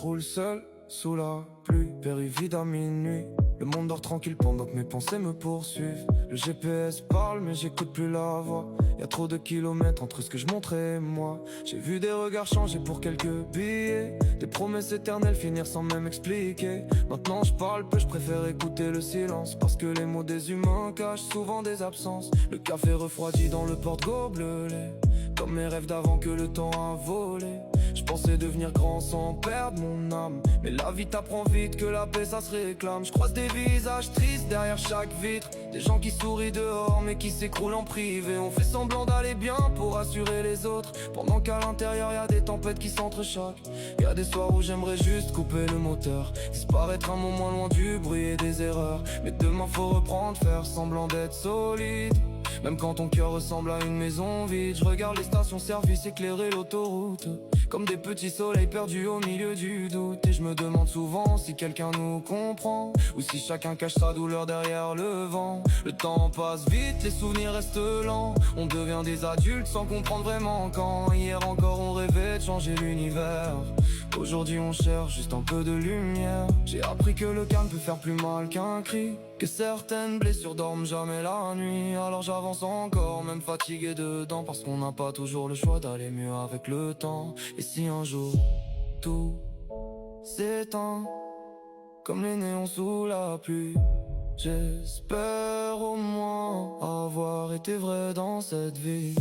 roule seul, sous la pluie, péri vide à minuit. Le monde dort tranquille pendant que mes pensées me poursuivent. Le GPS parle mais j'écoute plus la voix. Y'a trop de kilomètres entre ce que je montrais et moi. J'ai vu des regards changer pour quelques billets, des promesses éternelles finir sans même expliquer. Maintenant je parle peu, je préfère écouter le silence, parce que les mots des humains cachent souvent des absences. Le café refroidi dans le porte-gobelet, comme mes rêves d'avant que le temps a volé. Je pensais devenir grand sans perdre mon âme, mais la vie t'apprend vite que la paix ça se réclame. Je croise des visages tristes derrière chaque vitre, des gens qui sourient dehors mais qui s'écroulent en privé. On fait semblant d'aller bien pour rassurer les autres, pendant qu'à l'intérieur y'a des tempêtes qui s'entrechoquent. Y'a des soirs où j'aimerais juste couper le moteur, disparaître un moment loin du bruit et des erreurs. Mais demain faut reprendre, faire semblant d'être solide, même quand ton cœur ressemble à une maison vide. Je regarde les stations-service éclairer l'autoroute, comme des petits soleils perdus au milieu du doute. Et je me demande souvent si quelqu'un nous comprend, ou si chacun cache sa douleur derrière le vent. Le temps passe vite, les souvenirs restent lents. On devient des adultes sans comprendre vraiment quand. Hier encore on rêvait de changer l'univers, aujourd'hui on cherche juste un peu de lumière. J'ai appris que le calme peut faire plus mal qu'un cri, que certaines blessures dorment jamais la nuit. Alors j'avance encore, même fatigué dedans, parce qu'on n'a pas toujours le choix d'aller mieux avec le temps. Et si un jour tout s'éteint, comme les néons sous la pluie, j'espère au moins avoir été vrai dans cette vie.